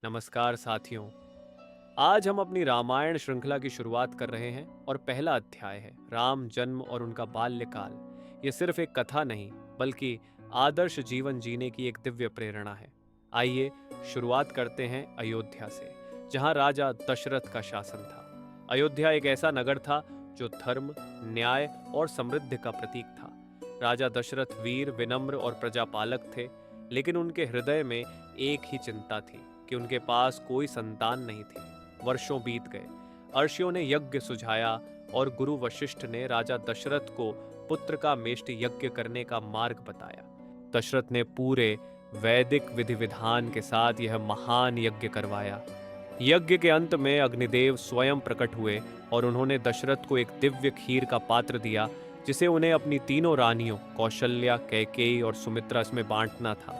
नमस्कार साथियों। आज हम अपनी रामायण श्रृंखला की शुरुआत कर रहे हैं और पहला अध्याय है राम जन्म और उनका बाल्यकाल। ये सिर्फ एक कथा नहीं बल्कि आदर्श जीवन जीने की एक दिव्य प्रेरणा है। आइए शुरुआत करते हैं अयोध्या से, जहां राजा दशरथ का शासन था। अयोध्या एक ऐसा नगर था जो धर्म, न्याय और समृद्धि का प्रतीक था। राजा दशरथ वीर, विनम्र और प्रजापालक थे, लेकिन उनके हृदय में एक ही चिंता थी कि उनके पास कोई संतान नहीं थी। वर्षों बीत गए, अर्षियों ने यज्ञ सुझाया और गुरु वशिष्ठ ने राजा दशरथ को पुत्र का मेष्ट यज्ञ करने का मार्ग बताया। दशरथ ने पूरे वैदिक विधि विधान के साथ यह महान यज्ञ करवाया। यज्ञ के अंत में अग्निदेव स्वयं प्रकट हुए और उन्होंने दशरथ को एक दिव्य खीर का पात्र दिया, जिसे उन्हें अपनी तीनों रानियों कौशल्या, कैकेयी और सुमित्रा में बांटना था।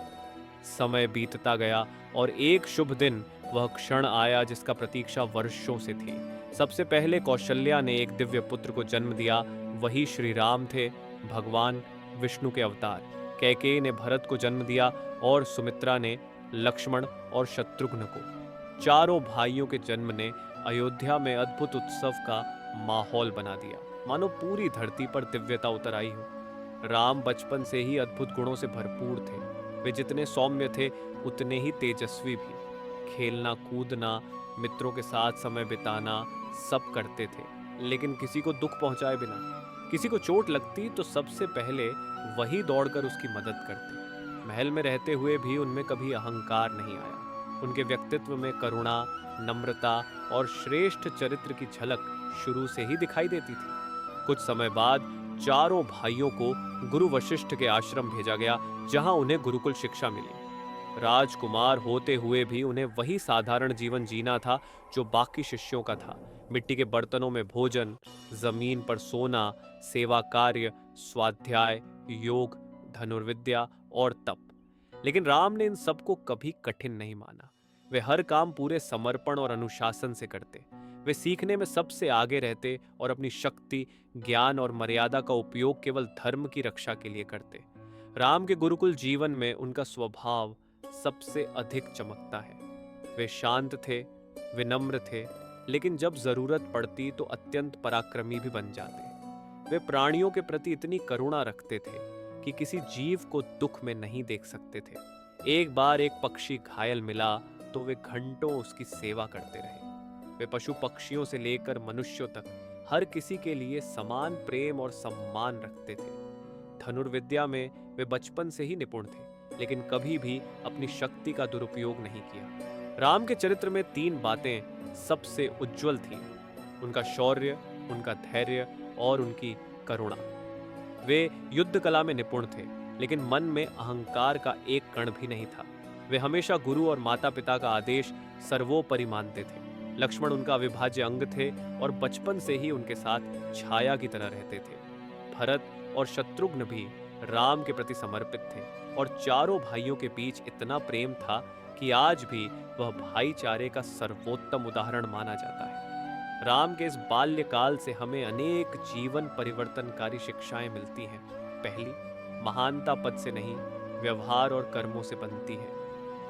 समय बीतता गया और एक शुभ दिन वह क्षण आया जिसका प्रतीक्षा वर्षों से थी। सबसे पहले कौशल्या ने एक दिव्य पुत्र को जन्म दिया। वही श्री राम थे, भगवान विष्णु के अवतार। कैकेयी ने भरत को जन्म दिया और सुमित्रा ने लक्ष्मण और शत्रुघ्न को। चारों भाइयों के जन्म ने अयोध्या में अद्भुत उत्सव का माहौल बना दिया, मानो पूरी धरती पर दिव्यता उतर आई हो। राम बचपन से ही अद्भुत गुणों से भरपूर थे। वे जितने सौम्य थे उतने ही तेजस्वी भी। खेलना कूदना, मित्रों के साथ समय बिताना सब करते थे, लेकिन किसी को दुख पहुंचाए बिना। किसी को चोट लगती तो सबसे पहले वही दौड़कर उसकी मदद करते। महल में रहते हुए भी उनमें कभी अहंकार नहीं आया। उनके व्यक्तित्व में करुणा, नम्रता और श्रेष्ठ चरित्र की झलक शुरू से ही दिखाई देती थी। कुछ समय बाद चारों भाइयों को गुरु वशिष्ठ के आश्रम भेजा गया, जहां उन्हें गुरुकुल शिक्षा मिली। राजकुमार होते हुए भी उन्हें वही साधारण जीवन जीना था जो बाकी शिष्यों का था। मिट्टी के बर्तनों में भोजन, जमीन पर सोना, सेवा कार्य, स्वाध्याय, योग, धनुर्विद्या और तप। लेकिन राम ने इन सबको कभी कठिन नहीं माना। वे हर काम पूरे समर्पण और अनुशासन से करते। वे सीखने में सबसे आगे रहते और अपनी शक्ति, ज्ञान और मर्यादा का उपयोग केवल धर्म की रक्षा के लिए करते। राम के गुरुकुल जीवन में उनका स्वभाव सबसे अधिक चमकता है। वे शांत थे, विनम्र थे, लेकिन जब जरूरत पड़ती तो अत्यंत पराक्रमी भी बन जाते। वे प्राणियों के प्रति इतनी करुणा रखते थे कि किसी जीव को दुख में नहीं देख सकते थे। एक बार एक पक्षी घायल मिला तो वे घंटों उसकी सेवा करते रहे। वे पशु पक्षियों से लेकर मनुष्यों तक हर किसी के लिए समान प्रेम और सम्मान रखते थे। धनुर्विद्या में वे बचपन से ही निपुण थे, लेकिन कभी भी अपनी शक्ति का दुरुपयोग नहीं किया। राम के चरित्र में तीन बातें सबसे उज्जवल थीं: उनका शौर्य, उनका धैर्य और उनकी करुणा। वे युद्ध कला में निपुण थे, लेकिन मन में अहंकार का एक कण भी नहीं था। वे हमेशा गुरु और माता पिता का आदेश सर्वोपरि मानते थे। लक्ष्मण उनका अविभाज्य अंग थे और बचपन से ही उनके साथ छाया की तरह रहते थे। भरत और शत्रुघ्न भी राम के प्रति समर्पित थे और चारों भाइयों के बीच इतना प्रेम था कि आज भी वह भाईचारे का सर्वोत्तम उदाहरण माना जाता है। राम के इस बाल्यकाल से हमें अनेक जीवन परिवर्तनकारी शिक्षाएं मिलती हैं। पहली, महानता पद से नहीं, व्यवहार और कर्मों से बनती है।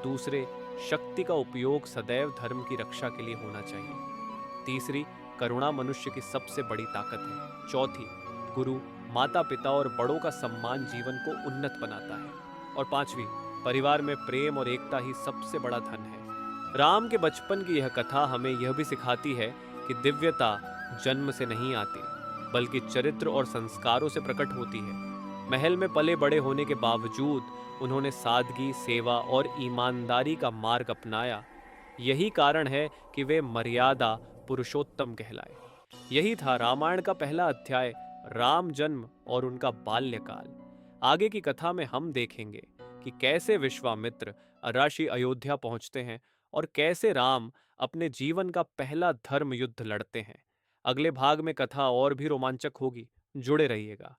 दूसरे, शक्ति का उपयोग सदैव धर्म की रक्षा के लिए होना चाहिए। तीसरी, करुणा मनुष्य की सबसे बड़ी ताकत है। चौथी, गुरु, माता पिता और बड़ों का सम्मान जीवन को उन्नत बनाता है। और पांचवी, परिवार में प्रेम और एकता ही सबसे बड़ा धन है। राम के बचपन की यह कथा हमें यह भी सिखाती है कि दिव्यता जन्म से नहीं आती, बल्कि चरित्र और संस्कारों से प्रकट होती है। महल में पले बड़े होने के बावजूद उन्होंने सादगी, सेवा और ईमानदारी का मार्ग अपनाया। यही कारण है कि वे मर्यादा पुरुषोत्तम कहलाए। यही था रामायण का पहला अध्याय, राम जन्म और उनका बाल्यकाल। आगे की कथा में हम देखेंगे कि कैसे विश्वामित्र अराशी अयोध्या पहुंचते हैं और कैसे राम अपने जीवन का पहला धर्म युद्ध लड़ते हैं। अगले भाग में कथा और भी रोमांचक होगी। जुड़े रहिएगा।